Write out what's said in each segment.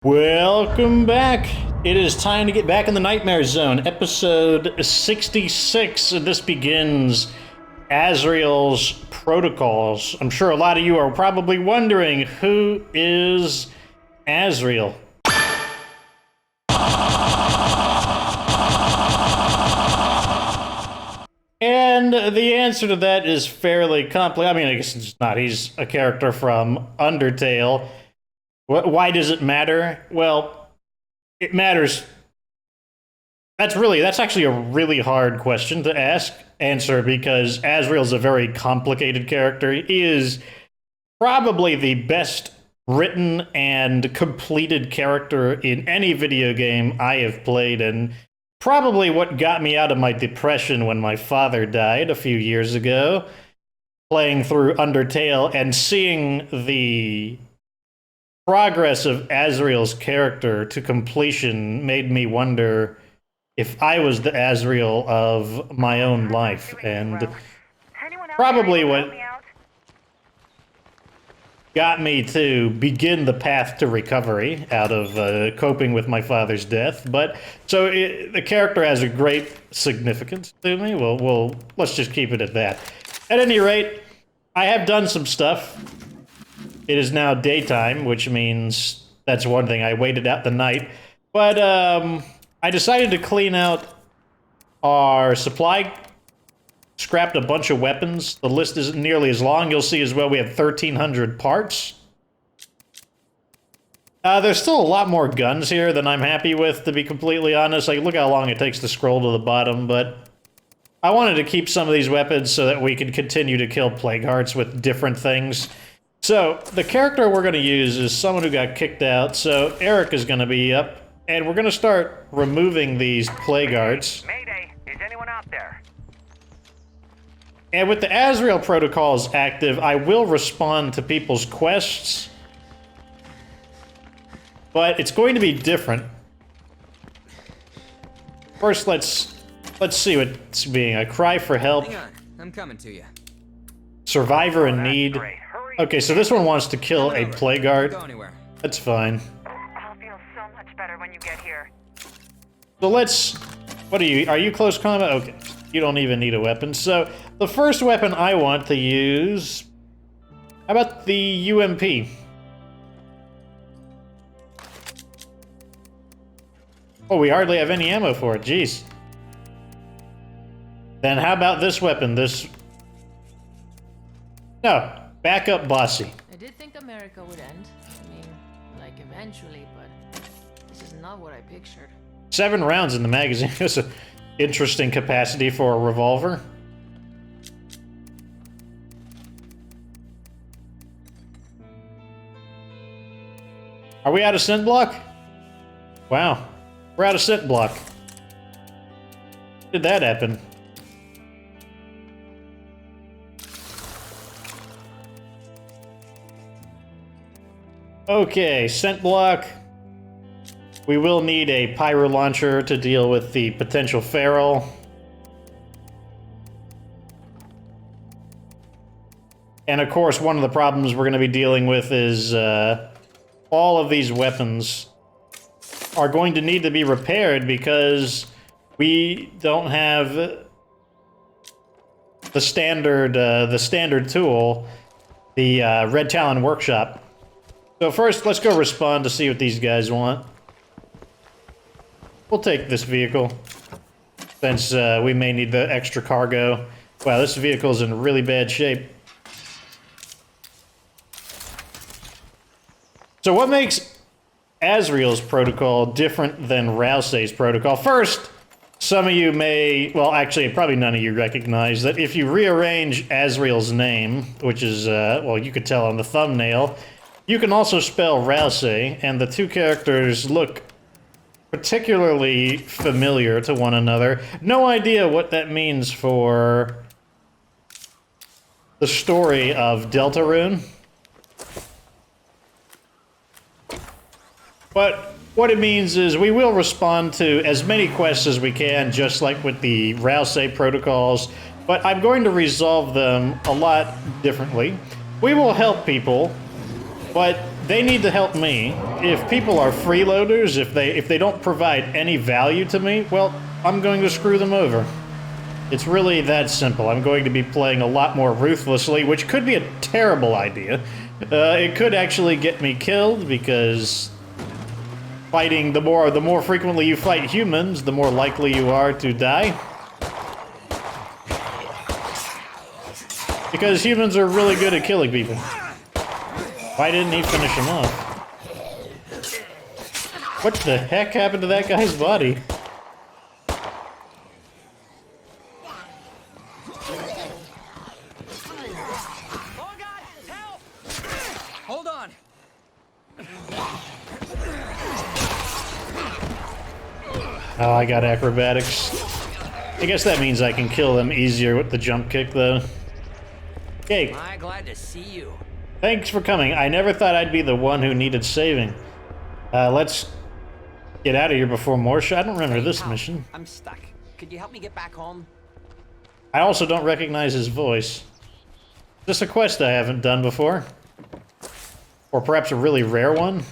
Welcome back. It is time to get back in the Nightmare Zone, episode 66. This begins Asriel's Protocols. I'm sure a lot of you are probably wondering, who is Asriel? And the answer to that is fairly complex. I mean, I guess it's not. He's a character from Undertale. Why does it matter? Well, it matters. That's actually a really hard question to answer, because Asriel's a very complicated character. He is probably the best written and completed character in any video game I have played, and probably what got me out of my depression when my father died a few years ago, playing through Undertale and seeing the progress of Asriel's character to completion made me wonder if I was the Asriel of my own life, and probably what got me to begin the path to recovery out of coping with my father's death. But so the character has a great significance to me. Well, let's just keep it at that. At any rate, I have done some stuff. It is now daytime, which means that's one thing. I waited out the night. But I decided to clean out our supply. Scrapped a bunch of weapons. The list isn't nearly as long. You'll see as well we have 1,300 parts. There's still a lot more guns here than I'm happy with, to be completely honest. Like, look how long it takes to scroll to the bottom, but I wanted to keep some of these weapons so that we could continue to kill plague hearts with different things. So, the character we're going to use is someone who got kicked out, so Eric is going to be up, and we're going to start removing these plague hearts. Mayday! Is anyone out there? And with the Asriel Protocols active, I will respond to people's quests, but it's going to be different. First, let's see what's being a cry for help. Hang on, I'm coming to you. Survivor in need. Okay, so this one wants to kill a plague heart. Go anywhere. That's fine. I'll feel so much better when you get here. So let's... What are you? Are you close combat? Okay. You don't even need a weapon. So, the first weapon I want to use... How about the UMP? Oh, we hardly have any ammo for it. Jeez. Then how about this weapon? This... No. Back up, bossy. I did think America would end. I mean, like, eventually, but this is not what I pictured. 7 rounds in the magazine. That's an interesting capacity for a revolver. Are we out of scent block? Wow. We're out of scent block. How did that happen? Okay, scent block. We will need a pyro launcher to deal with the potential feral. And of course, one of the problems we're going to be dealing with is all of these weapons are going to need to be repaired because we don't have the standard tool, the Red Talon Workshop. So first, let's go respond to see what these guys want. We'll take this vehicle, since we may need the extra cargo. Wow, this vehicle's in really bad shape. So what makes Asriel's protocol different than Ralsei's protocol? First, some of you may, well actually probably none of you recognize that if you rearrange Asriel's name, which is, well you could tell on the thumbnail, you can also spell Ralsei, and the two characters look particularly familiar to one another. No idea what that means for the story of Deltarune. But what it means is we will respond to as many quests as we can, just like with the Ralsei Protocols, but I'm going to resolve them a lot differently. We will help people, but they need to help me. If people are freeloaders, if they don't provide any value to me, well, I'm going to screw them over. It's really that simple. I'm going to be playing a lot more ruthlessly, which could be a terrible idea. It could actually get me killed because fighting, the more frequently you fight humans, the more likely you are to die. Because humans are really good at killing people. Why didn't he finish him off? What the heck happened to that guy's body? Oh God, help! Hold on. Oh, I got acrobatics. I guess that means I can kill them easier with the jump kick, though. Okay. I'm glad to see you. Thanks for coming. I never thought I'd be the one who needed saving. Let's get out of here before more I don't remember this mission. I'm stuck. Could you help me get back home? I also don't recognize his voice. Is this a quest I haven't done before? Or perhaps a really rare one?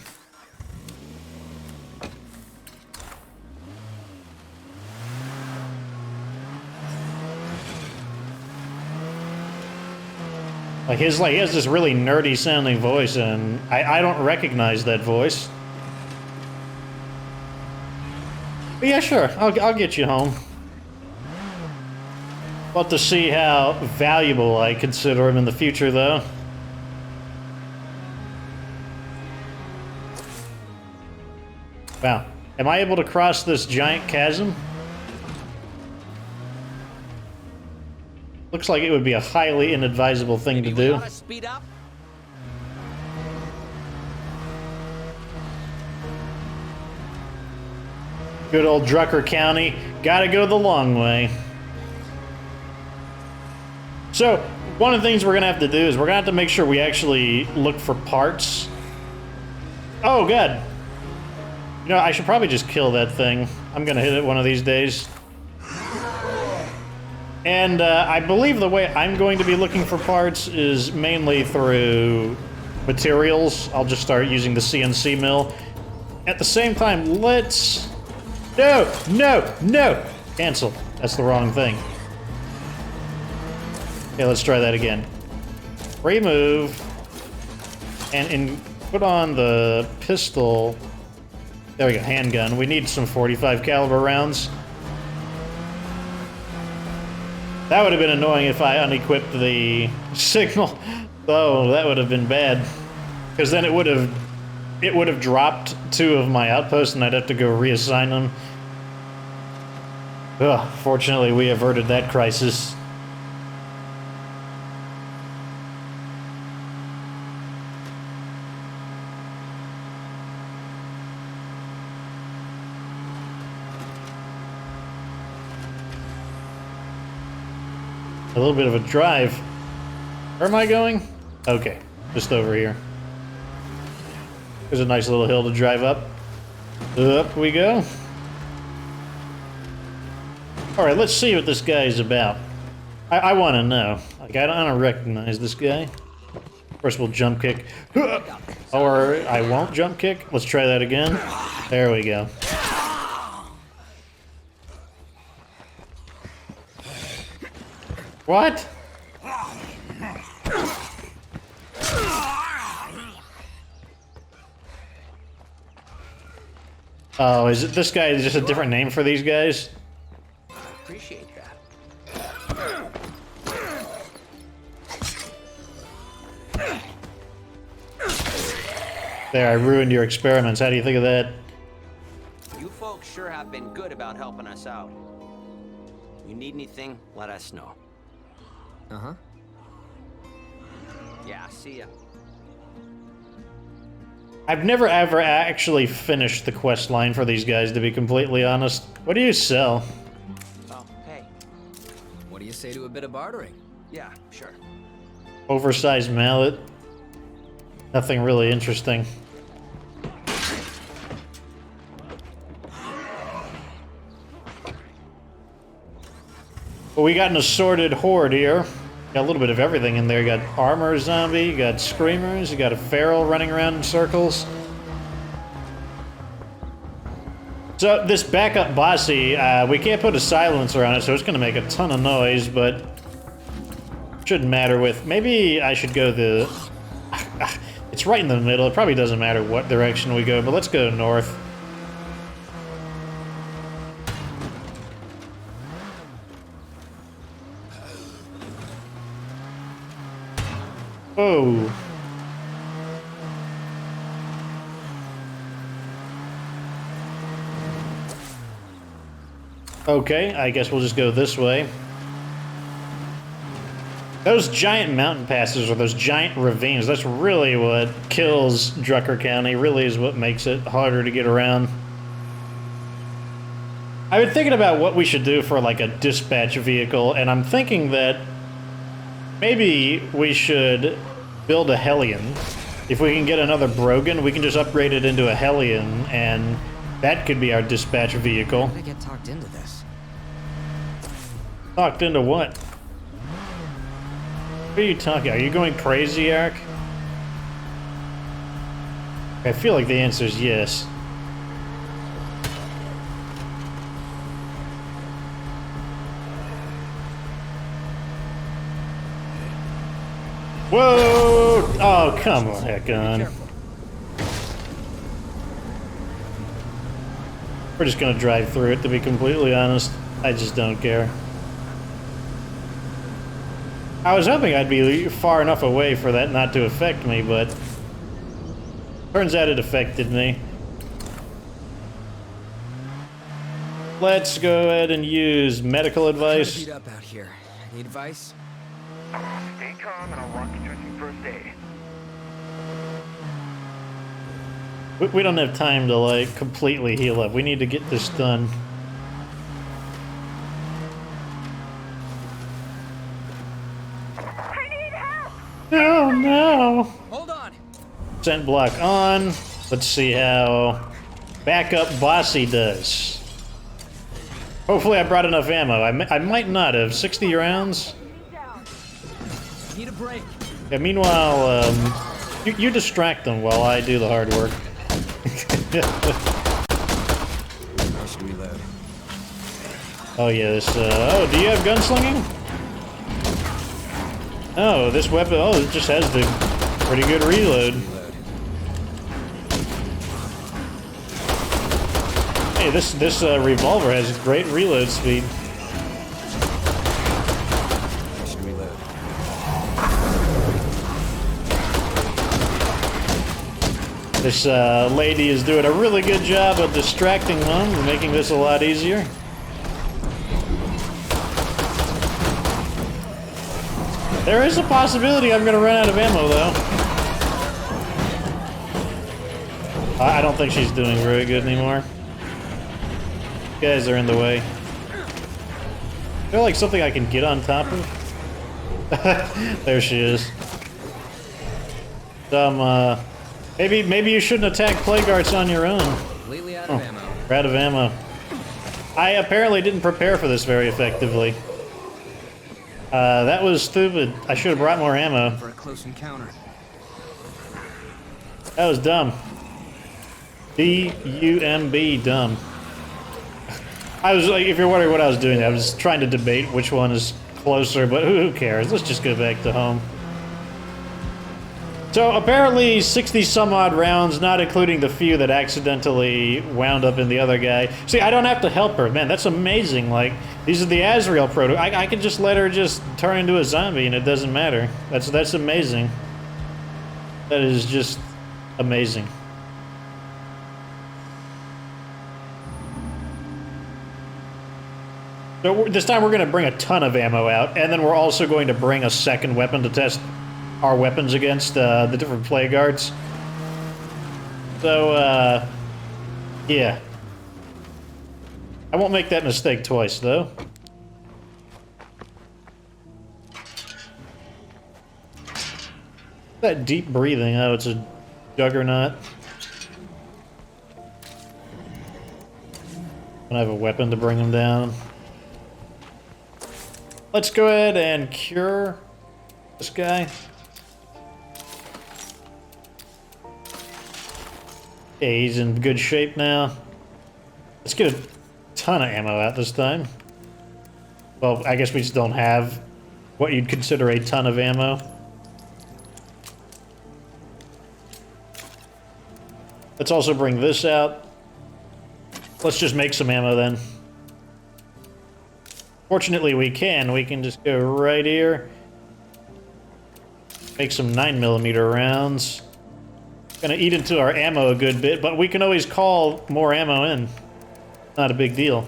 Like he has this really nerdy sounding voice, and I don't recognize that voice. But yeah, sure, I'll get you home. We'll have to see how valuable I consider him in the future, though. Wow, am I able to cross this giant chasm? Looks like it would be a highly inadvisable thing to do. Speed up. Good old Drucker County. Gotta go the long way. So, one of the things we're gonna have to do is we're gonna have to make sure we actually look for parts. Oh, good. You know, I should probably just kill that thing. I'm gonna hit it one of these days. And I believe the way I'm going to be looking for parts is mainly through materials. I'll just start using the CNC mill. At the same time, let's... No! No! No! Cancel. That's the wrong thing. Okay, let's try that again. Remove. And put on the pistol. There we go, handgun. We need some 45 caliber rounds. That would have been annoying if I unequipped the signal. Oh, that would have been bad. Because then it would have dropped 2 of my outposts and I'd have to go reassign them. Ugh, fortunately we averted that crisis. A little bit of a drive. Where am I going? Okay, just over here. There's a nice little hill to drive up. Up we go. Alright, let's see what this guy is about. I want to know. Like, I don't recognize this guy. First we'll jump kick. Or I won't jump kick. Let's try that again. There we go. What? Oh, is it this guy? Is just a different name for these guys? Appreciate that. There, I ruined your experiments. How do you think of that? You folks sure have been good about helping us out. You need anything, let us know. Uh-huh. Yeah, see ya. I've never ever actually finished the quest line for these guys, to be completely honest. What do you sell? Oh, hey. What do you say to a bit of bartering? Yeah, sure. Oversized mallet. Nothing really interesting. Well, we got an assorted horde here. Got a little bit of everything in there. You got armor zombie, you got screamers, you got a feral running around in circles. So this backup bossy, we can't put a silencer on it, so it's gonna make a ton of noise, but shouldn't matter with, maybe I should go the, it's right in the middle, it probably doesn't matter what direction we go, but let's go north. Oh. Okay, I guess we'll just go this way. Those giant mountain passes or those giant ravines, that's really what kills Drucker County, really is what makes it harder to get around. I've been thinking about what we should do for like a dispatch vehicle, and I'm thinking that maybe we should build a Hellion. If we can get another Brogan, we can just upgrade it into a Hellion, and that could be our dispatch vehicle. How did I get talked into this? Talked into what? What are you talking? Are you going crazy, Eric? I feel like the answer is yes. Whoa! Oh, come on, heck on. We're just gonna drive through it, to be completely honest. I just don't care. I was hoping I'd be far enough away for that not to affect me, but turns out it affected me. Let's go ahead and use medical advice. Beat up out here. Need advice? Stay calm and I'll walk you through some first aid. We don't have time to, like, completely heal up. We need to get this done. I need help! Oh, no! Hold on! Scent block on. Let's see how backup Bossy does. Hopefully I brought enough ammo. I might not have. 60 rounds? Need a break. Yeah, meanwhile, you distract them while I do the hard work. I should reload. Oh yeah, this, oh, do you have gunslinging? Oh, this weapon, oh, it just has the pretty good reload. Hey, this revolver has great reload speed. I should reload. This lady is doing a really good job of distracting them and making this a lot easier. There is a possibility I'm gonna run out of ammo, though. I don't think she's doing very good anymore. You guys are in the way. I feel like something I can get on top of. There she is. Maybe you shouldn't attack plague arts on your own. Completely out of ammo. We're out of ammo. I apparently didn't prepare for this very effectively. That was stupid. I should have brought more ammo. For a close encounter. That was dumb. D-U-M-B, dumb. I was like, if you're wondering what I was doing, I was trying to debate which one is closer, but who cares? Let's just go back to home. So apparently 60 some odd rounds, not including the few that accidentally wound up in the other guy. See, I don't have to help her. Man, that's amazing. Like, these are the Asriel Protocols. I can just let her just turn into a zombie and it doesn't matter. That's amazing. That is just amazing. So this time we're going to bring a ton of ammo out, and then we're also going to bring a second weapon to test our weapons against the different plague arts. So, yeah. I won't make that mistake twice, though. That deep breathing, oh, it's a juggernaut. And I have a weapon to bring him down. Let's go ahead and cure This guy. Okay, he's in good shape now. Let's get a ton of ammo out this time. Well, I guess we just don't have what you'd consider a ton of ammo. Let's also bring this out. Let's just make some ammo then. Fortunately, we can just go right here. Make some 9mm rounds. Gonna eat into our ammo a good bit, but we can always call more ammo in. Not a big deal.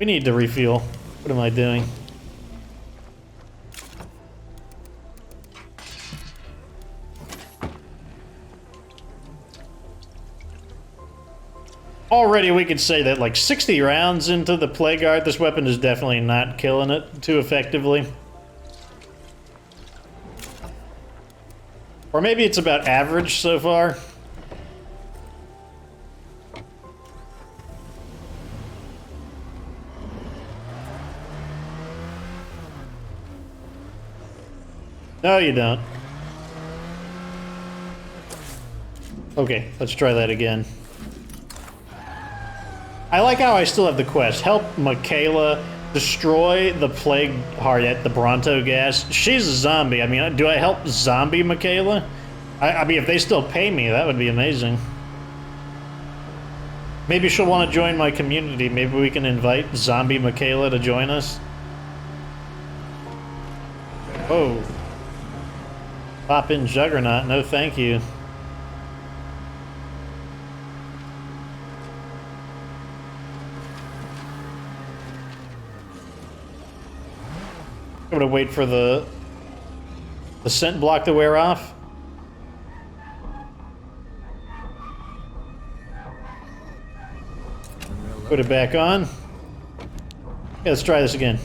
We need to refuel. What am I doing? Already we could say that like 60 rounds into the Plague Guard, this weapon is definitely not killing it too effectively. Or maybe it's about average so far. No, you don't. Okay, let's try that again. I like how I still have the quest. Help Michaela destroy the Plague Heart at the Bronto gas. She's a zombie. I mean, do I help zombie Michaela? I mean, if they still pay me, that would be amazing. Maybe she'll want to join my community. Maybe we can invite zombie Michaela to join us. Oh. Pop in Juggernaut. No, thank you. I'm gonna wait for the scent block to wear off. Put it back on. Yeah, let's try this again.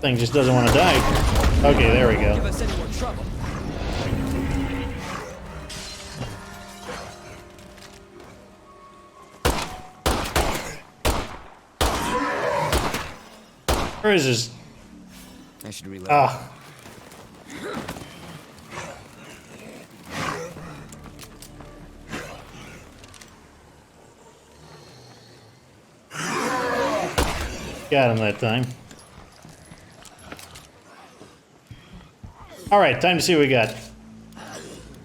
Thing just doesn't want to die. Okay, there we go. Give us any more trouble. Where is this? I should reload. Ah. Got him that time. Alright, time to see what we got.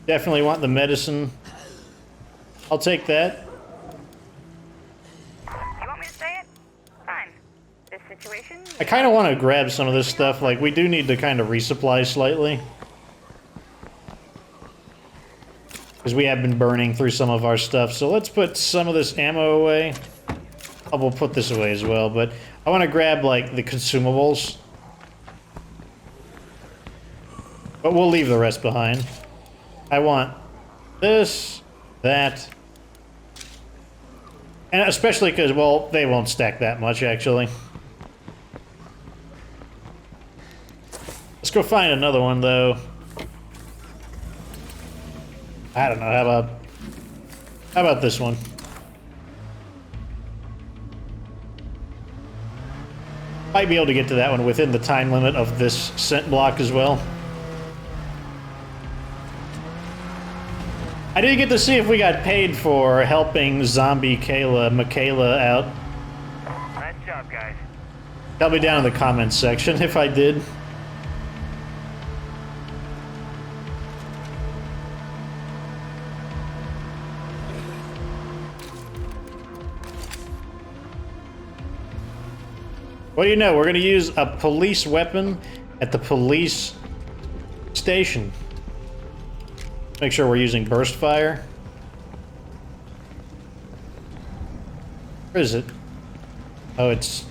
Definitely want the medicine. I'll take that. You want me to say it? Fine. This situation... I kind of want to grab some of this stuff. Like, we do need to kind of resupply slightly. Because we have been burning through some of our stuff. So let's put some of this ammo away. I will put this away as well, but I want to grab, like, the consumables. But we'll leave the rest behind. I want this, that, and especially because, well, they won't stack that much, actually. Let's go find another one, though. I don't know, how about this one? Might be able to get to that one within the time limit of this scent block as well. I did get to see if we got paid for helping zombie Michaela out. Nice job, guys. Tell me down in the comments section if I did. What do you know? We're gonna use a police weapon at the police station. Make sure we're using burst fire. Where is it? Oh, it's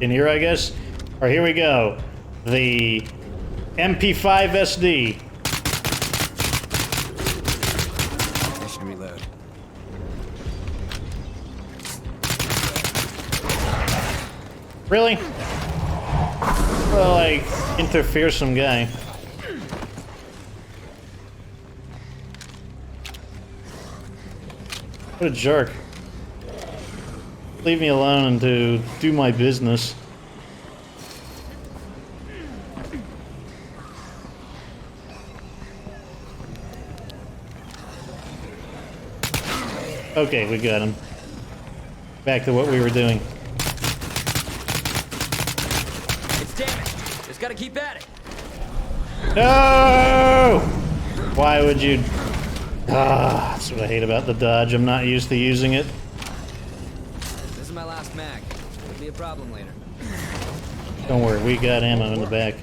in here, I guess. All right, here we go. The MP5 SD. I should reload. Really? Well, like, interfere some guy. What a jerk. Leave me alone and to do my business. Okay, we got him. Back to what we were doing. It's damaged. Just gotta keep at it. No! Why would you... Ah, that's what I hate about the dodge. I'm not used to using it. This is my last mag. Could be a problem later. Don't worry, we got ammo in the back.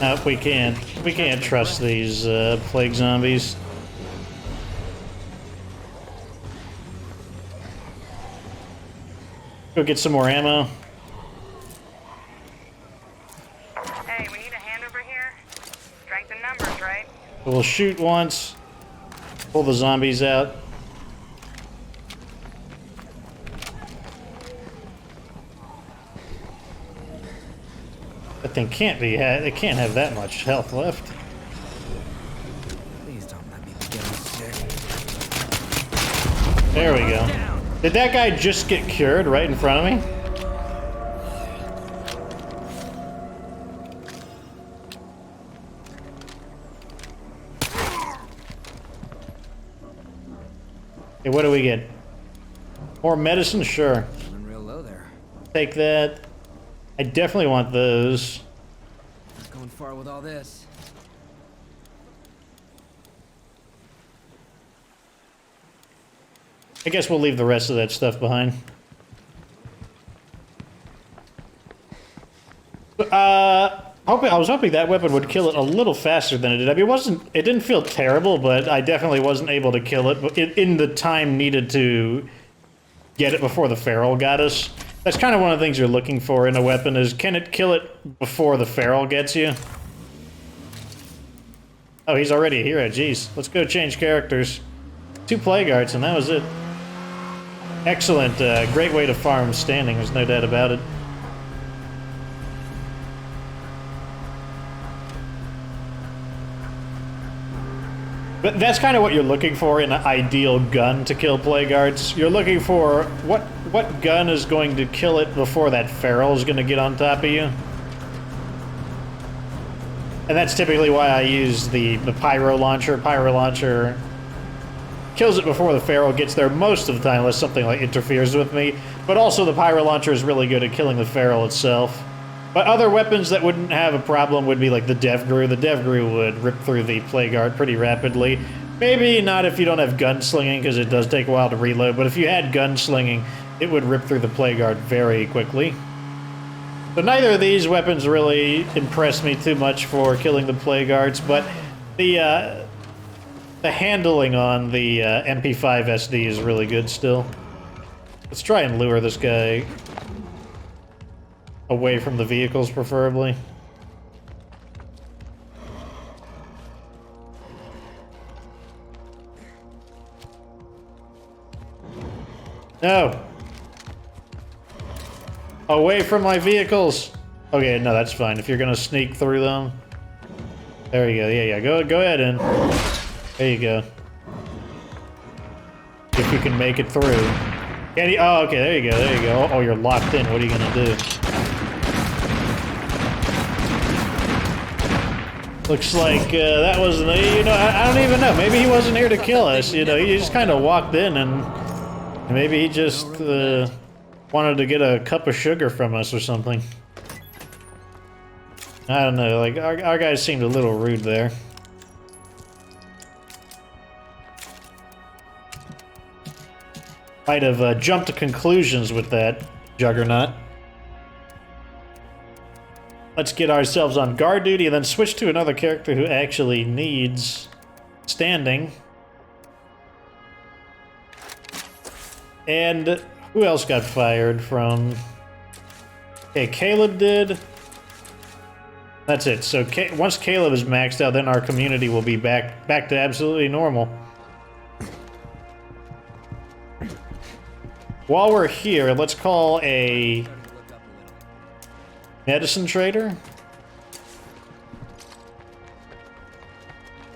Nope, we can't. We can't trust these plague zombies. Go get some more ammo. Hey, we need a hand over here. Strength in numbers, right? We'll shoot once. Pull the zombies out. That thing can't be. It can't have that much health left. Please don't let me be getting sick. There we go. Did that guy just get cured right in front of me? Okay, what do we get? More medicine? Sure. Running real low there. Take that. I definitely want those. Not going far with all this. I guess we'll leave the rest of that stuff behind. I was hoping that weapon would kill it a little faster than it did. I mean, it didn't feel terrible, but I definitely wasn't able to kill it in the time needed to get it before the feral got us. That's kind of one of the things you're looking for in a weapon is, can it kill it before the feral gets you? Oh, he's already a hero, jeez. Let's go change characters. 2 plague arts, and that was it. Excellent, great way to farm standing, there's no doubt about it. But that's kind of what you're looking for in an ideal gun to kill plague arts. You're looking for what gun is going to kill it before that feral is going to get on top of you. And that's typically why I use the pyro launcher. Pyro launcher kills it before the feral gets there most of the time, unless something like interferes with me. But also the pyro launcher is really good at killing the feral itself. But other weapons that wouldn't have a problem would be like the Devgrew. The Devgrew would rip through the plague art pretty rapidly. Maybe not if you don't have gunslinging, because it does take a while to reload, but if you had gunslinging, it would rip through the plague art very quickly. So neither of these weapons really impressed me too much for killing the plague arts, but the handling on the MP5 SD is really good still. Let's try and lure this guy away from the vehicles, preferably. No! Away from my vehicles! Okay, no, that's fine. If you're gonna sneak through them. There you go, yeah, go ahead in. There you go. If you can make it through. Oh, okay, there you go. Oh, you're locked in. What are you gonna do? Looks like that wasn't, you know, I don't even know. Maybe he wasn't here to kill us, you know, he just kind of walked in and maybe he just wanted to get a cup of sugar from us or something. I don't know, like, our guys seemed a little rude there. Might have jumped to conclusions with that, Juggernaut. Let's get ourselves on guard duty and then switch to another character who actually needs standing. And who else got fired from? Okay, Caleb did. That's it. So once Caleb is maxed out, then our community will be back to absolutely normal. While we're here, let's call a Starting to look up a little. medicine trader.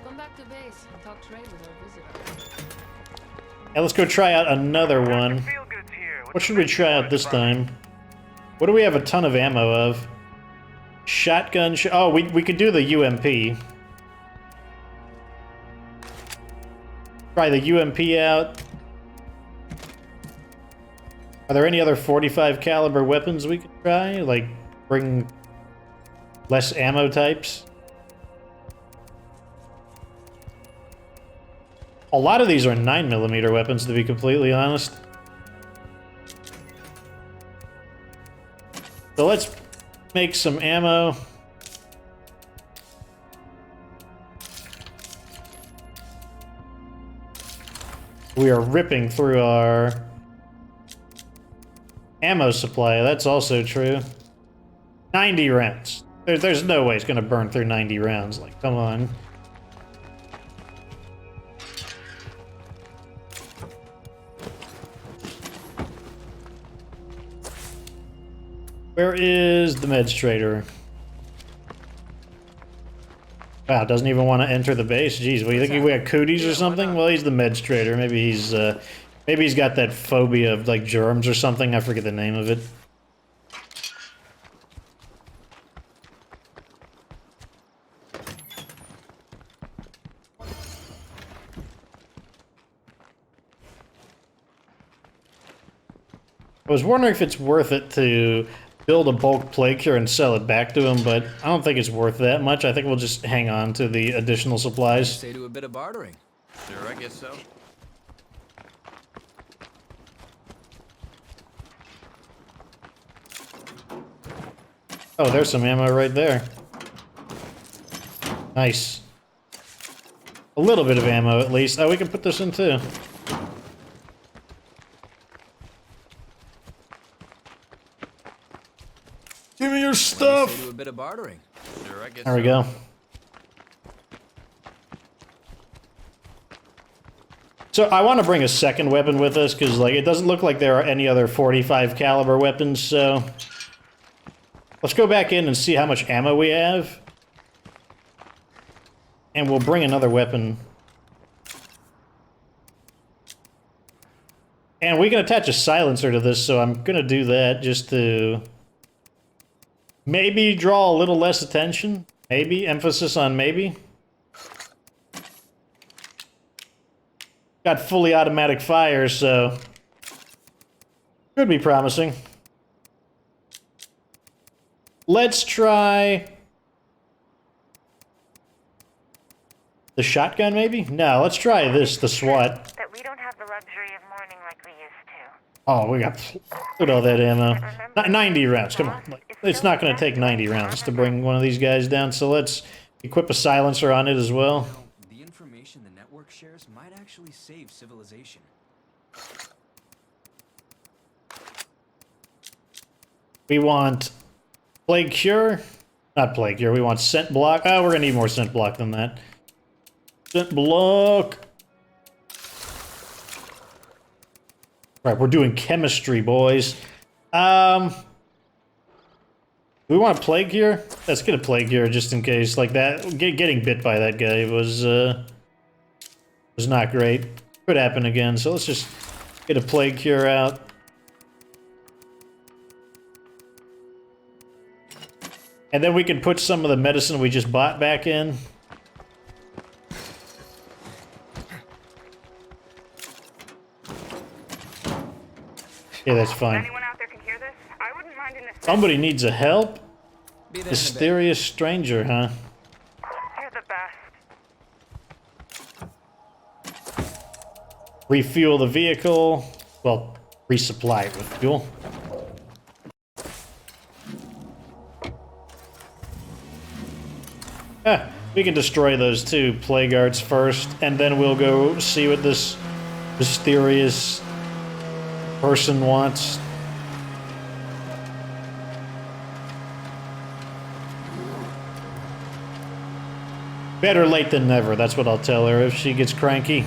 Come back to base and talk trade with our visitor. And let's go try out another one. Feel good's here. What should we try out this time? What do we have a ton of ammo of? Shotgun. Oh, we could do the UMP. Try the UMP out. Are there any other 45 caliber weapons we could try? Like, bring less ammo types? A lot of these are 9mm weapons, to be completely honest. So let's make some ammo. We are ripping through our ammo supply. That's also true. 90 rounds. There's no way it's going to burn through 90 rounds. Like, come on. Where is the meds trader? Wow, doesn't even want to enter the base. Jeez, what do you think? We have cooties or something? Well, he's the meds trader. Maybe he's got that phobia of like germs or something. I forget the name of it. I was wondering if it's worth it to build a bulk plague cure and sell it back to him, but I don't think it's worth that much. I think we'll just hang on to the additional supplies. Say to a bit of bartering. Sure, I guess so. Oh, there's some ammo right there. Nice. A little bit of ammo at least. Oh, we can put this in too. Give me your stuff! Say to a bit of bartering. Sure, I guess There we so. go. So I want to bring a second weapon with us because, like, it doesn't look like there are any other 45 caliber weapons. So let's go back in and see how much ammo we have, and we'll bring another weapon. And we can attach a silencer to this, so I'm gonna do that just to maybe draw a little less attention. Maybe. Emphasis on maybe. Got fully automatic fire, so could be promising. Let's try the shotgun, maybe? No, let's try this, the SWAT. That we don't have the luxury of mourning like we used to. Oh, we got... Look at all that ammo. 90 rounds, come on. It's not going to take 90 rounds to bring one of these guys down, so let's equip a silencer on it as well. The information the network shares might actually save civilization. We want plague cure. Not plague cure, we want scent block. Oh, we're going to need more scent block than that. Scent block. Right, we're doing chemistry, boys. We want a plague cure? Let's get a plague cure just in case. Like that, getting bit by that guy was not great. Could happen again, so let's just get a plague cure out. And then we can put some of the medicine we just bought back in. Yeah, that's fine. Anyone out there can hear this? I wouldn't mind an assist. Somebody needs a help? Be there in a bit. Mysterious stranger, huh? You're the best. Refuel the vehicle. Well, resupply it with fuel. We can destroy those two plague arts first, and then we'll go see what this mysterious person wants. Better late than never, that's what I'll tell her if she gets cranky.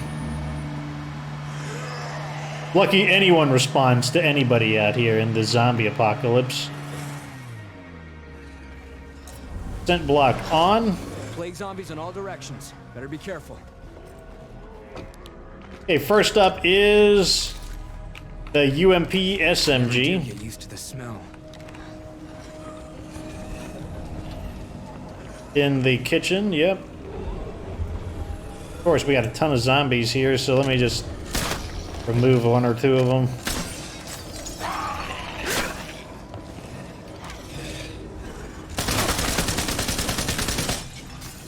Lucky anyone responds to anybody out here in the zombie apocalypse. Scent block on. Plague zombies in all directions. Better be careful. Okay, first up is the UMP SMG. Get used to the smell. In the kitchen, yep. Of course, we got a ton of zombies here, so let me just remove one or two of them.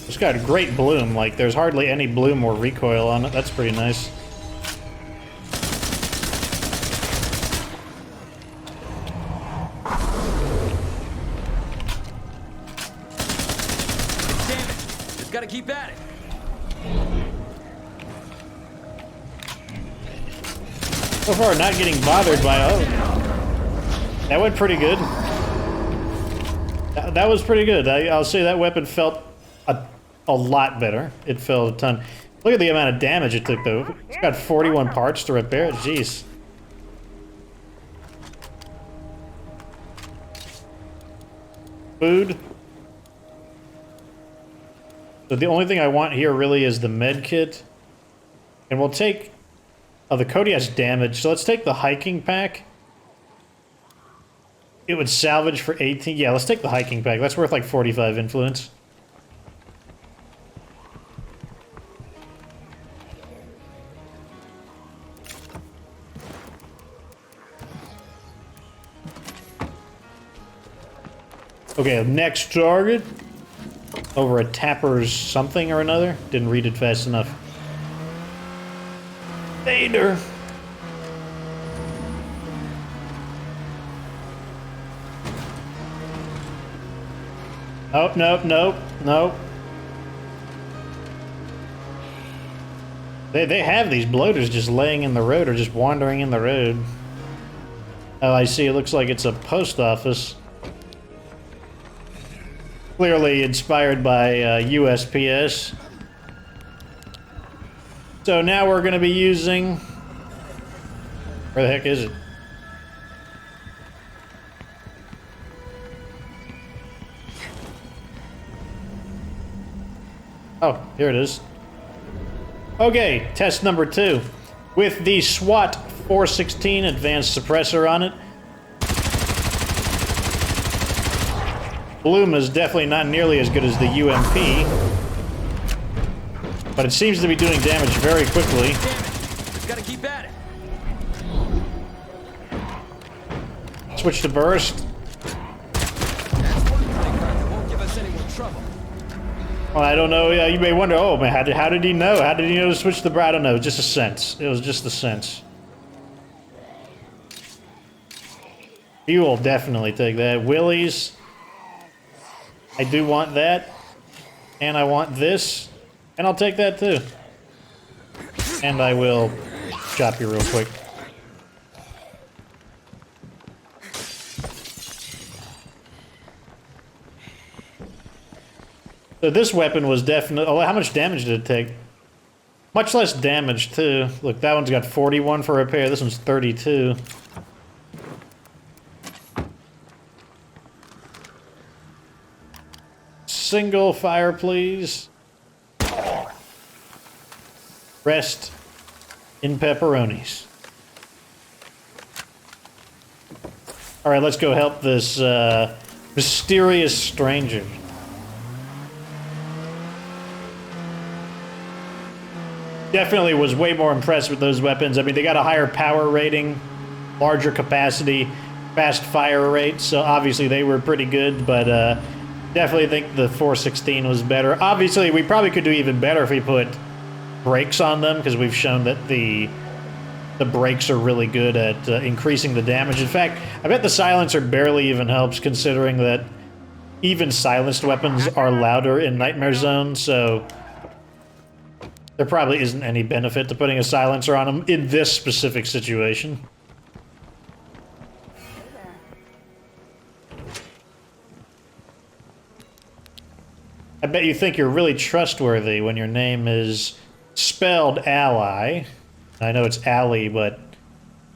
It's got a great bloom, like there's hardly any bloom or recoil on it. That's pretty nice. Damn it! Just gotta keep at it. So far, not getting bothered by... Oh, that went pretty good. That was pretty good. I'll say that weapon felt a lot better. It felt a ton. Look at the amount of damage it took, though. It's got 41 parts to repair it. Jeez. Food. So the only thing I want here really is the med kit. And we'll take... Oh, the Cody has damage, so let's take the hiking pack. It would salvage for 18. Yeah, let's take the hiking pack. That's worth like 45 influence. Okay, next target. Over at TAPPER'S something or another. Didn't read it fast enough. Vader. Oh, nope. They have these bloaters just laying in the road or just wandering in the road. Oh, I see. It looks like it's a post office. Clearly inspired by USPS. So now we're going to be using... Where the heck is it? Oh, here it is. Okay, test number 2. With the SWAT 416 advanced suppressor on it. Bloom is definitely not nearly as good as the UMP. But it seems to be doing damage very quickly. Damn it! Just gotta keep at it. Switch to burst. That's one thing that won't give us any more trouble. Well, I don't know. You may wonder, oh man, how did he know? How did he know to switch the burst? I don't know. Just a sense. It was just a sense. You will definitely take that. Willie's. I do want that. And I want this. And I'll take that too. And I will chop you real quick. So this weapon was definitely... Oh, how much damage did it take? Much less damage too. Look, that one's got 41 for repair. This one's 32. Single fire, please. Rest in pepperonis. All right, let's go help this mysterious stranger. Definitely was way more impressed with those weapons. I mean, they got a higher power rating, larger capacity, fast fire rate, so obviously they were pretty good, but definitely think the 416 was better. Obviously, we probably could do even better if we put brakes on them, because we've shown that the brakes are really good at increasing the damage. In fact, I bet the silencer barely even helps, considering that even silenced weapons are louder in Nightmare Zone, so there probably isn't any benefit to putting a silencer on them in this specific situation. I bet you think you're really trustworthy when your name is spelled Ally. I know it's Ally, but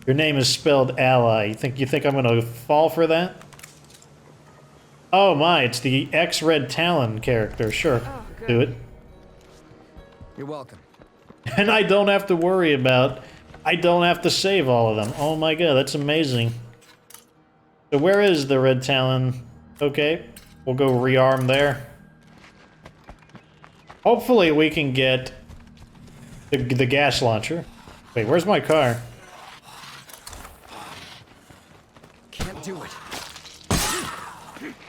Your name is spelled ally. You think I'm gonna fall for that? Oh my, it's the X-Red Talon character. Sure, Oh, good. do it. You're welcome. And I don't have to worry about... I don't have to save all of them. Oh my god, that's amazing. So where is the Red Talon? Okay, we'll go rearm there. Hopefully we can get the gas launcher. Wait, where's my car? Can't do it.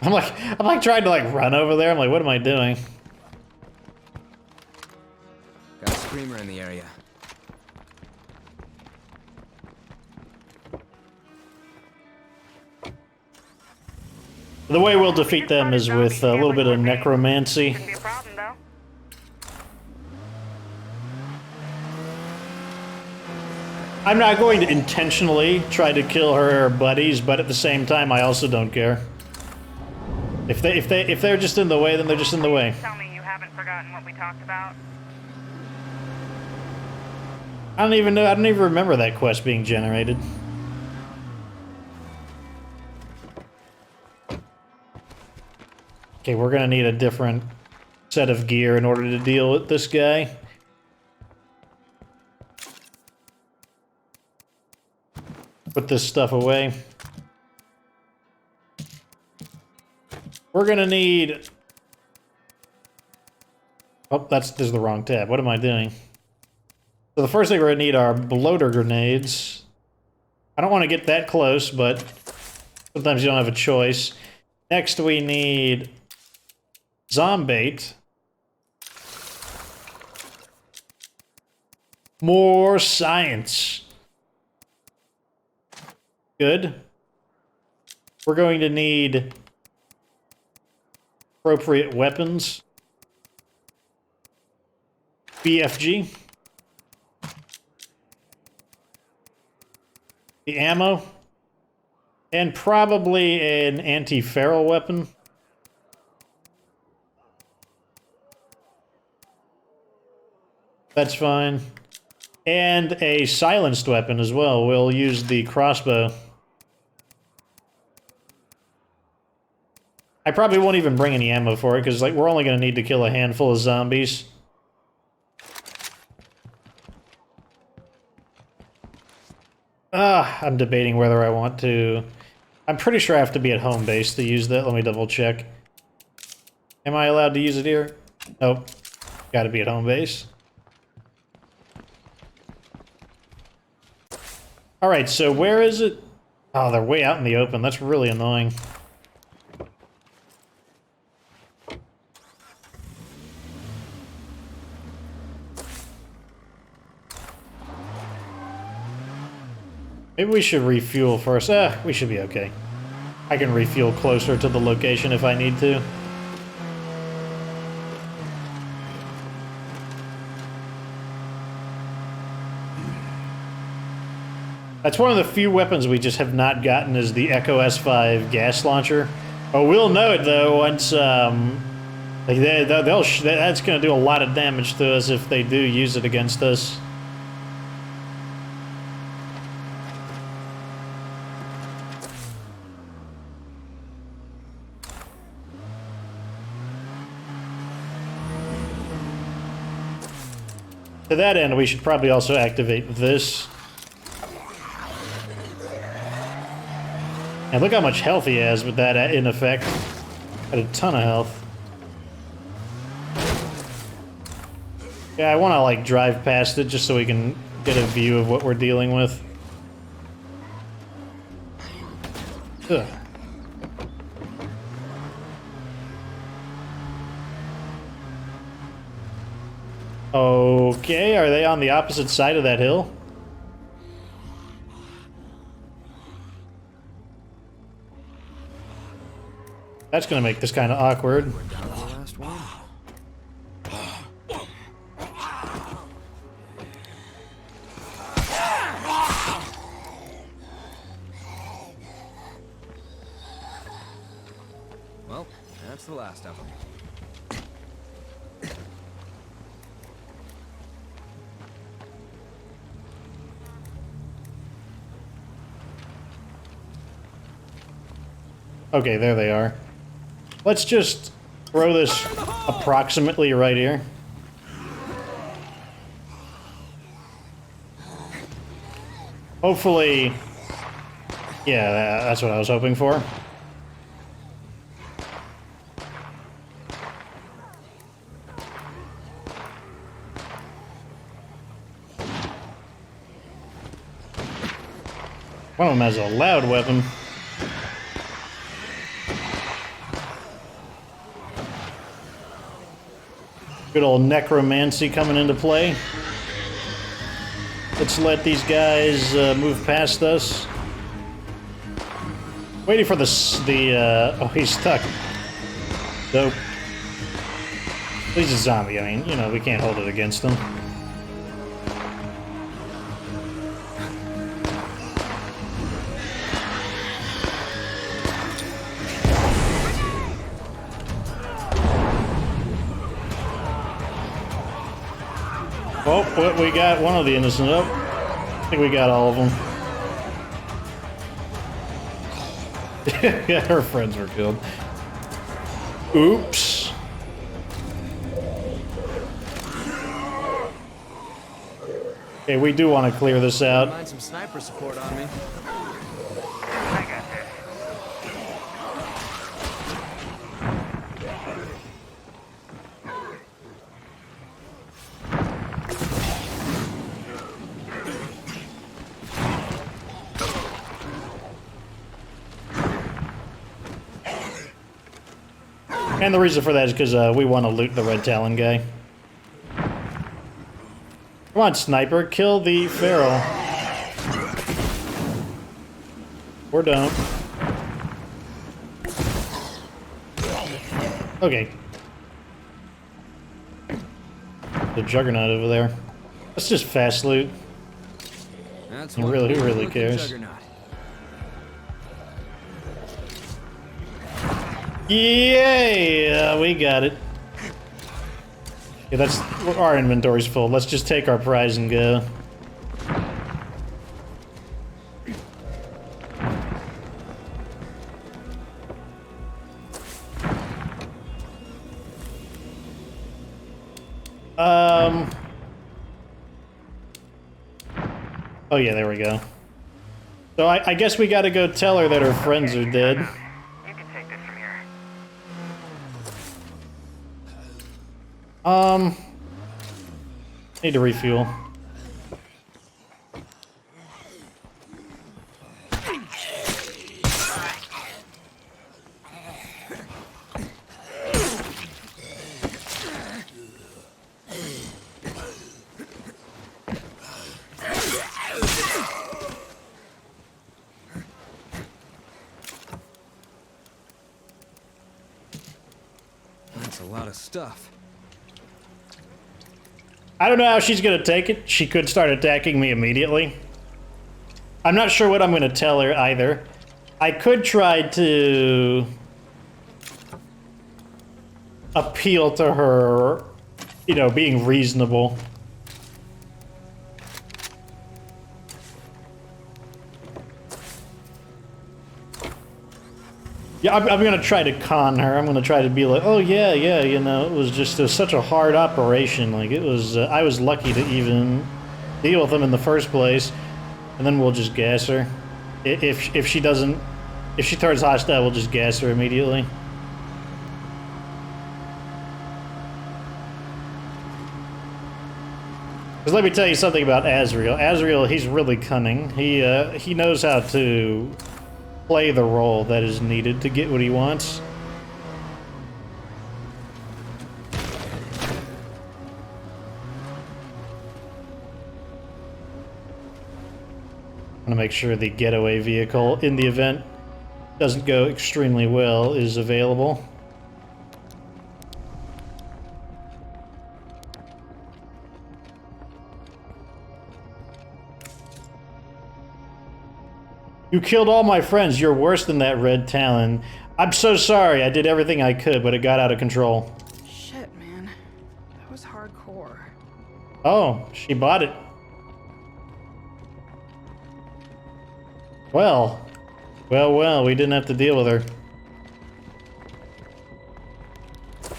I'm like trying to like run over there. I'm like, what am I doing? Got a screamer in the area. The way we'll defeat them is with a little bit of necromancy. Shouldn't be a problem, though. I'm not going to intentionally try to kill her buddies, but at the same time, I also don't care. If they're just in the way, then they're just in the way. Tell me you haven't forgotten what we talked about. I don't even know. I don't even remember that quest being generated. Okay, we're gonna need a different set of gear in order to deal with this guy. Put this stuff away. We're gonna need... Oh, there's the wrong tab. What am I doing? So the first thing we're gonna need are bloater grenades. I don't want to get that close, but sometimes you don't have a choice. Next we need zombait. More science. Good. We're going to need appropriate weapons. BFG. The ammo. And probably an anti-feral weapon. That's fine. And a silenced weapon as well. We'll use the crossbow. I probably won't even bring any ammo for it, because like we're only going to need to kill a handful of zombies. I'm debating whether I want to... I'm pretty sure I have to be at home base to use that. Let me double check. Am I allowed to use it here? Nope. Gotta be at home base. Alright, so where is it? Oh, they're way out in the open. That's really annoying. Maybe we should refuel first. We should be okay. I can refuel closer to the location if I need to. That's one of the few weapons we just have not gotten is the Echo S5 gas launcher. Oh, we'll know it though once, like that's going to do a lot of damage to us if they do use it against us. To that end, we should probably also activate this. And look how much health he has with that in effect. Had a ton of health. Yeah, I want to like drive past it just so we can get a view of what we're dealing with. Ugh. Okay, are they on the opposite side of that hill? That's gonna make this kind of awkward. We're down to the last one. Well, that's the last of them. Okay, there they are. Let's just throw this approximately right here. Hopefully... Yeah, that's what I was hoping for. One of them has a loud weapon. Good old necromancy coming into play. Let's let these guys move past us. Waiting for oh, he's stuck. Dope. He's a zombie. I mean, you know, we can't hold it against him. Oh, we got one of the innocent up. I think we got all of them. Yeah, her friends were killed. Oops. Okay, we do want to clear this out. Find some sniper support on me. I got this. And the reason for that is because we want to loot the Red Talon guy. Come on, sniper, kill the Pharaoh. Or don't. Okay. The Juggernaut over there. Let's just fast loot. That's Who one really good-looking cares? Juggernaut. Yay! We got it. Yeah, that's our inventory's full. Let's just take our prize and go. Oh yeah, there we go. So I guess we gotta go tell her that her friends are dead. You can take this from here. Need to refuel. That's a lot of stuff. I don't know how she's gonna take it. She could start attacking me immediately. I'm not sure what I'm gonna tell her either. I could try to appeal to her, you know, being reasonable. Yeah, I'm gonna try to con her. I'm gonna try to be like, oh yeah, you know, it was such a hard operation. Like it was, I was lucky to even deal with them in the first place. And then we'll just gas her. If she turns hostile, we'll just gas her immediately. Because let me tell you something about Asriel. Asriel, he's really cunning. He knows how to play the role that is needed to get what he wants. I want to make sure the getaway vehicle, in the event doesn't go extremely well, is available. You killed all my friends. You're worse than that Red Talon. I'm so sorry. I did everything I could, but it got out of control. Shit, man. That was hardcore. Oh, she bought it. Well, we didn't have to deal with her.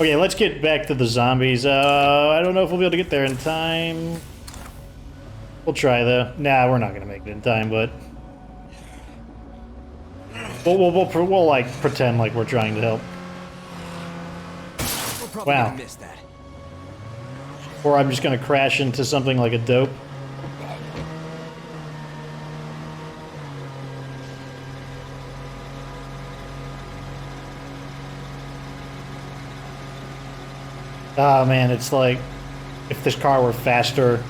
Okay, let's get back to the zombies. I don't know if we'll be able to get there in time. We'll try, though. Nah, we're not gonna make it in time, but... We'll like, pretend like we're trying to help. We're probably Wow. gonna miss that. Or I'm just gonna crash into something like a dope. Oh man, it's like, if this car were faster,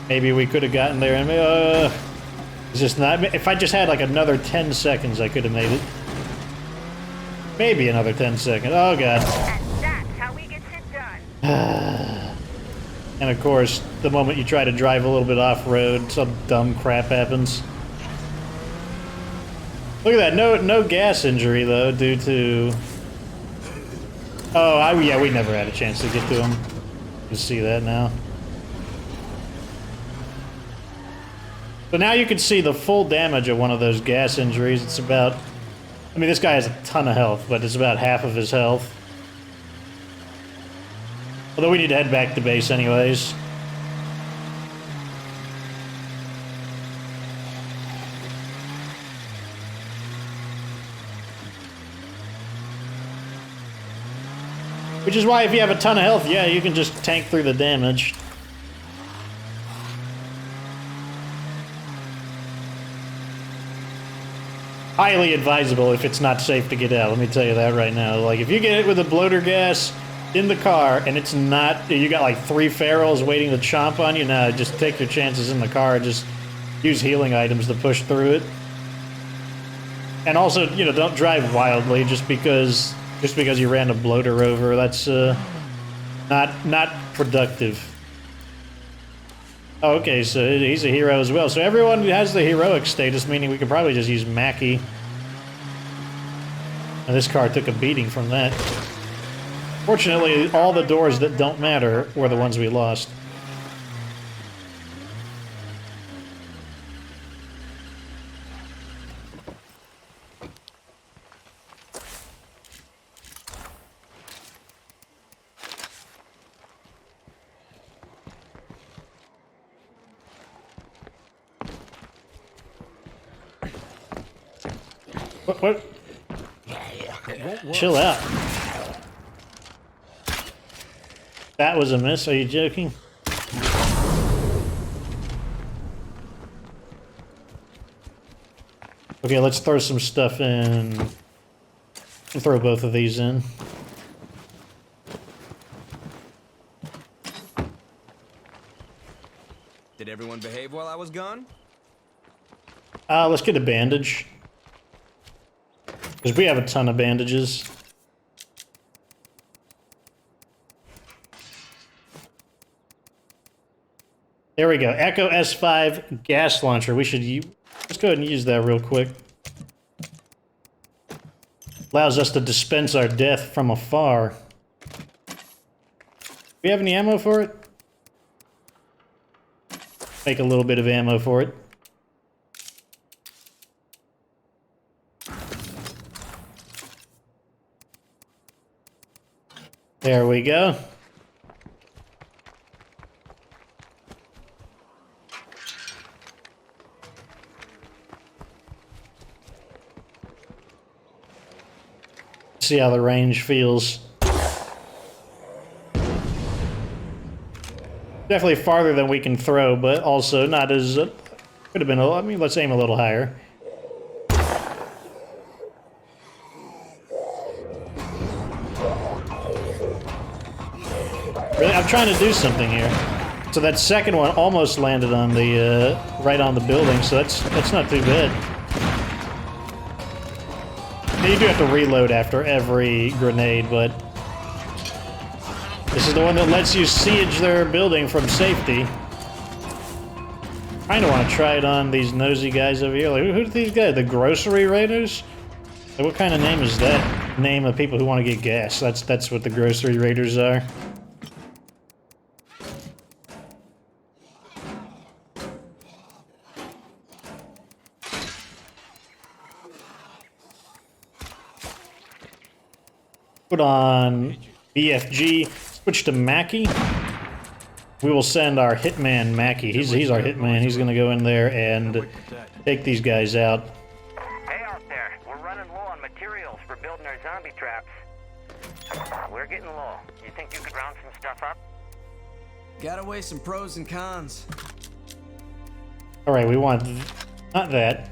maybe we could have gotten there. And it's just not. If I just had like another 10 seconds, I could have made it. Maybe another 10 seconds. Oh god. And that's how we get shit done. And of course, the moment you try to drive a little bit off-road, some dumb crap happens. Look at that, no gas injury though, due to... Oh, yeah, we never had a chance to get to him. You see that now. So now you can see the full damage of one of those gas injuries. It's about... I mean, this guy has a ton of health, but it's about half of his health. Although we need to head back to base anyways. Which is why if you have a ton of health, yeah, you can just tank through the damage. Highly advisable if it's not safe to get out, let me tell you that right now. Like, if you get hit with a bloater gas in the car and it's not, you got like 3 ferals waiting to chomp on you, nah, just take your chances in the car, just use healing items to push through it. And also, you know, don't drive wildly just because you ran a bloater over. That's not productive. Oh, okay, so he's a hero as well. So everyone has the heroic status, meaning we could probably just use Mackie. And this car took a beating from that. Fortunately, all the doors that don't matter were the ones we lost. What? Chill out. That was a miss, are you joking? Okay, let's throw some stuff in. We'll throw both of these in. Did everyone behave while I was gone? Let's get a bandage. Because we have a ton of bandages. There we go. Echo S5 gas launcher. We should let's go ahead and use that real quick. Allows us to dispense our death from afar. Do we have any ammo for it? Make a little bit of ammo for it. There we go. See how the range feels. Definitely farther than we can throw, but also not as... could have been I mean, let's aim a little higher. Really, I'm trying to do something here. So that second one almost landed on the, right on the building, so that's not too bad. Now, you do have to reload after every grenade, but... This is the one that lets you siege their building from safety. I kinda want to try it on these nosy guys over here. Like, who are these guys? The grocery raiders? Like, what kind of name is that? Name of people who want to get gas. That's what the grocery raiders are. Put on BFG. Switch to Mackie. We will send our hitman Mackie. He's our hitman. He's gonna go in there and take these guys out. Hey out there, we're running low on materials for building our zombie traps. We're getting low. You think you could round some stuff up? Gotta weigh some pros and cons. All right, we want not that.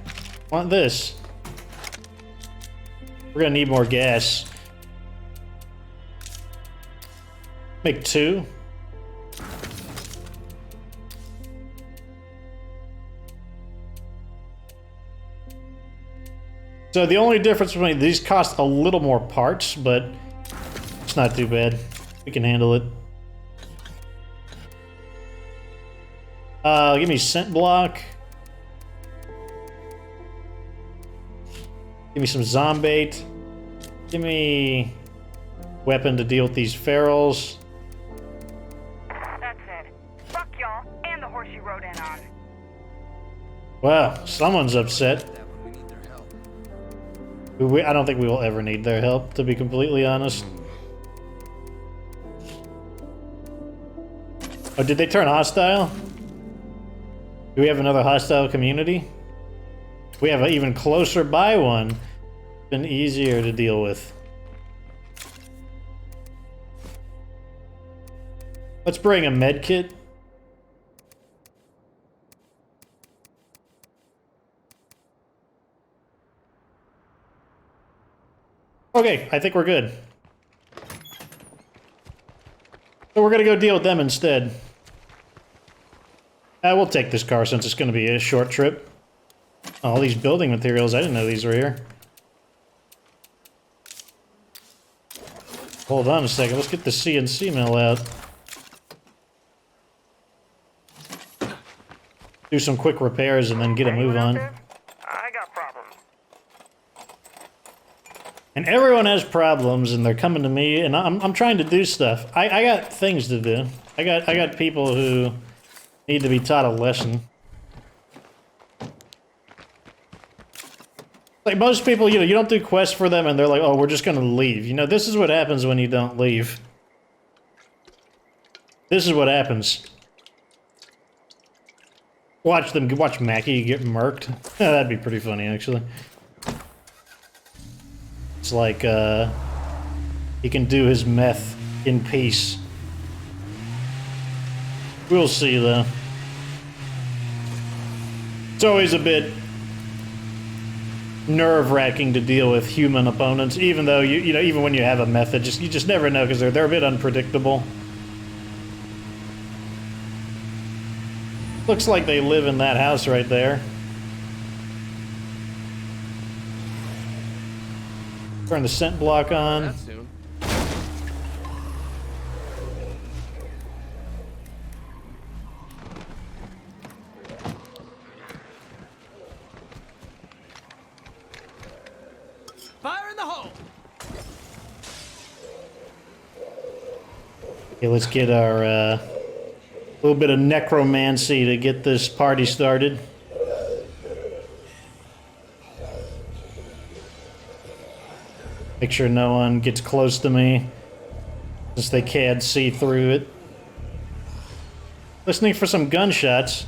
Want this. We're gonna need more gas. Make 2. So the only difference between these cost a little more parts, but it's not too bad. We can handle it. Give me scent block. Give me some zombait. Give me weapon to deal with these ferals. That's it. Fuck y'all and the horse you rode in on. Wow, someone's upset. That, but we need their help. I don't think we will ever need their help, to be completely honest. Oh, did they turn hostile? Do we have another hostile community? We have an even closer by one. Been easier to deal with. Let's bring a med kit. Okay, I think we're good. So we're gonna go deal with them instead. We'll take this car since it's gonna be a short trip. All these building materials, I didn't know these were here. Hold on a second, let's get the CNC mill out. Do some quick repairs and then get a move on. I got problems. And everyone has problems and they're coming to me and I'm trying to do stuff. I got things to do. I got people who need to be taught a lesson. Like most people, you know, you don't do quests for them and they're like, oh, we're just gonna leave. You know, this is what happens when you don't leave. This is what happens. Watch Mackie get murked. Yeah, that'd be pretty funny, actually. It's like, he can do his meth in peace. We'll see, though. It's always a bit nerve-wracking to deal with human opponents, even though, you know, even when you have a method, you just never know, because they're a bit unpredictable. Looks like they live in that house right there. Turn the scent block on. That soon. Fire in the hole. Okay, let's get our little bit of necromancy to get this party started. Make sure no one gets close to me, since they can't see through it. Listening for some gunshots.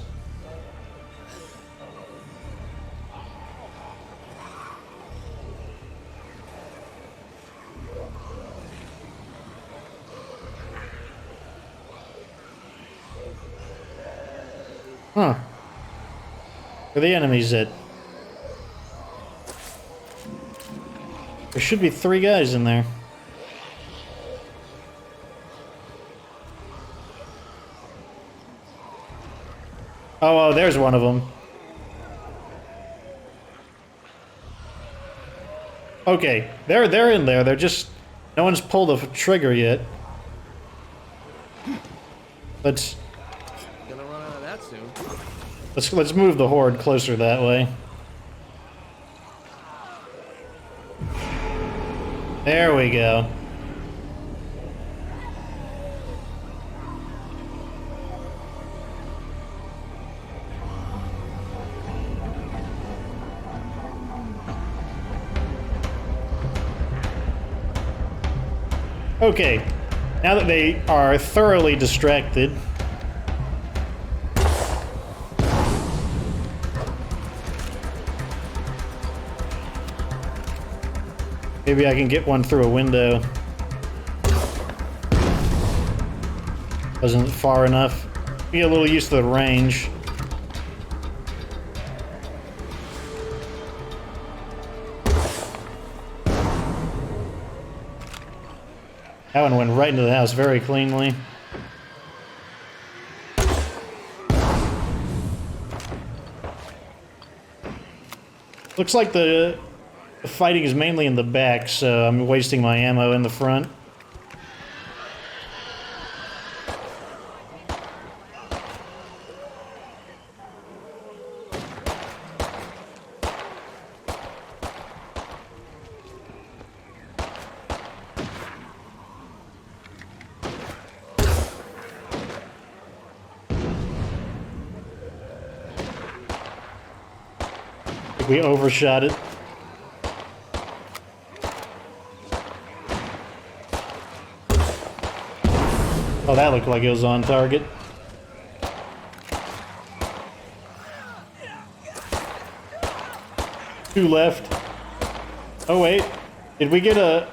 Huh. Where are the enemies at? There should be 3 guys in there. Oh, there's one of them. Okay, they're in there. They're just... No one's pulled the trigger yet. Let's Gonna run out of that soon. let's move the horde closer that way. There we go. Okay, Now that they are thoroughly distracted, maybe I can get one through a window. Wasn't far enough. Get a little used to the range. That one went right into the house very cleanly. Looks like the fighting is mainly in the back, so I'm wasting my ammo in the front. We overshot it. Oh, that looked like it was on target. Two left. Oh wait, did we get a...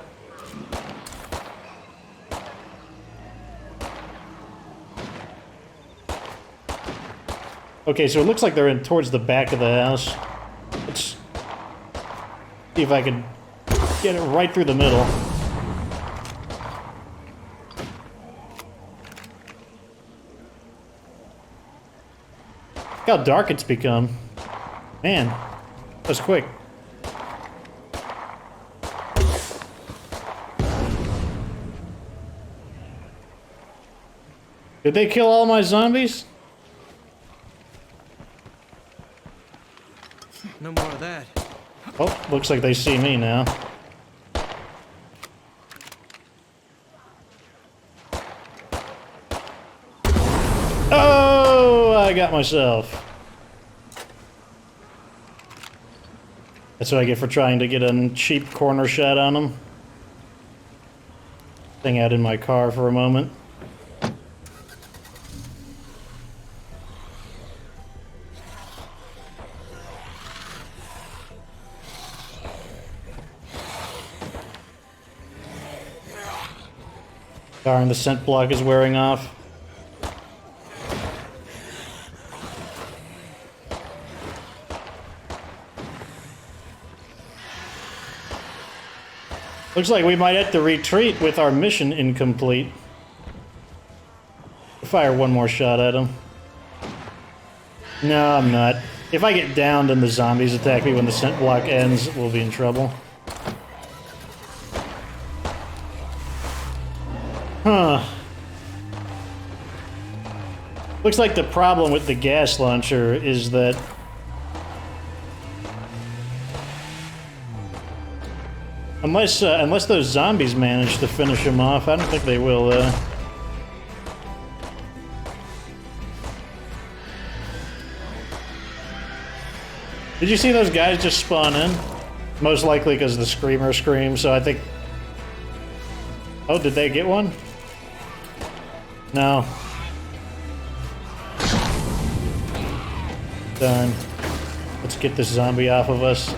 Okay, so it looks like they're in towards the back of the house. Let's see if I can get it right through the middle. Look how dark it's become. Man, that was quick. Did they kill all my zombies? No more of that. Oh, looks like they see me now. Oh, I got myself. That's what I get for trying to get a cheap corner shot on them. Hang out in my car for a moment. Darn, the scent block is wearing off. Looks like we might have to retreat with our mission incomplete. Fire one more shot at him. No, I'm not. If I get downed and the zombies attack me when the scent block ends, we'll be in trouble. Huh. Looks like the problem with the gas launcher is that unless those zombies manage to finish him off, I don't think they will. Did you see those guys just spawn in? Most likely because the screamer screamed, so I think... Oh, did they get one? No. Done. Let's get this zombie off of us.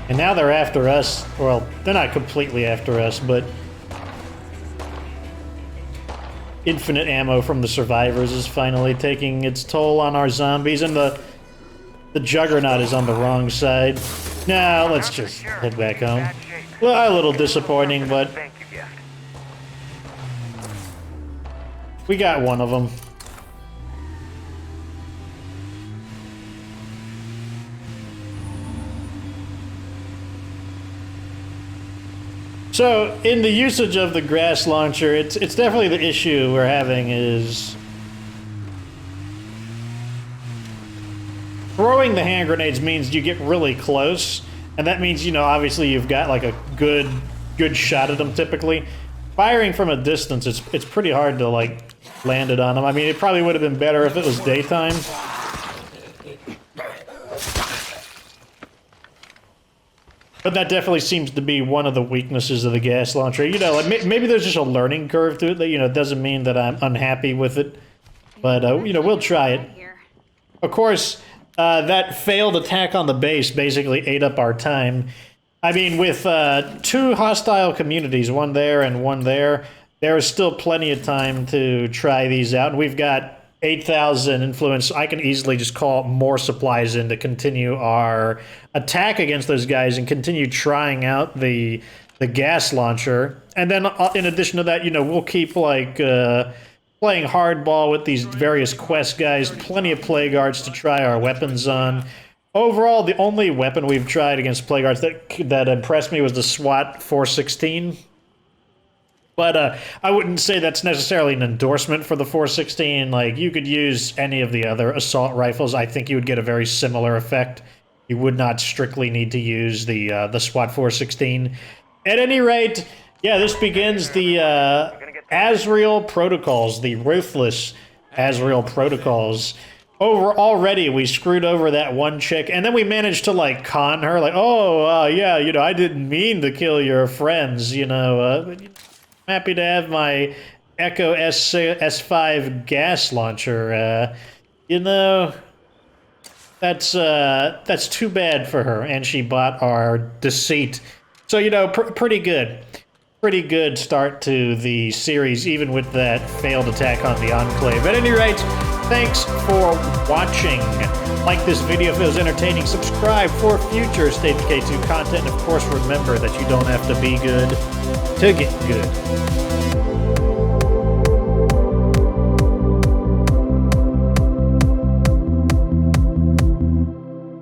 And now they're after us. Well, they're not completely after us, but infinite ammo from the survivors is finally taking its toll on our zombies, and the juggernaut is on the wrong side. Now, let's just head back home. Well, a little disappointing, but we got one of them. So, in the usage of the grass launcher, it's definitely the issue we're having is throwing the hand grenades means you get really close, and that means, you know, obviously you've got like a good shot at them typically. Firing from a distance, it's pretty hard to like land it on them. I mean, it probably would have been better if it was daytime. But that definitely seems to be one of the weaknesses of the gas launcher. You know, like maybe there's just a learning curve to it that, you know, doesn't mean that I'm unhappy with it. But, you know, we'll try it. Of course, that failed attack on the base basically ate up our time. I mean, with 2 hostile communities, one there and one there is still plenty of time to try these out. And we've got 8,000 influence. I can easily just call more supplies in to continue our attack against those guys and continue trying out the gas launcher. And then in addition to that, you know, we'll keep like playing hardball with these various quest guys, plenty of plague arts to try our weapons on. Overall, the only weapon we've tried against plague arts that impressed me was the SWAT 416. But I wouldn't say that's necessarily an endorsement for the 416. Like, you could use any of the other assault rifles. I think you would get a very similar effect. You would not strictly need to use the SWAT 416. At any rate, yeah, this begins the Asriel Protocols, the ruthless Asriel Protocols. Already we screwed over that one chick, and then we managed to, like, con her, like, oh, yeah, you know, I didn't mean to kill your friends, you know, I'm happy to have my Echo S5 gas launcher. You know, that's too bad for her, and she bought our deceit. So, you know, pretty good. Pretty good start to the series, even with that failed attack on the Enclave. At any rate, thanks for watching. Like this video if it was entertaining. Subscribe for future State of Decay 2 content. And of course, remember that you don't have to be good to get good.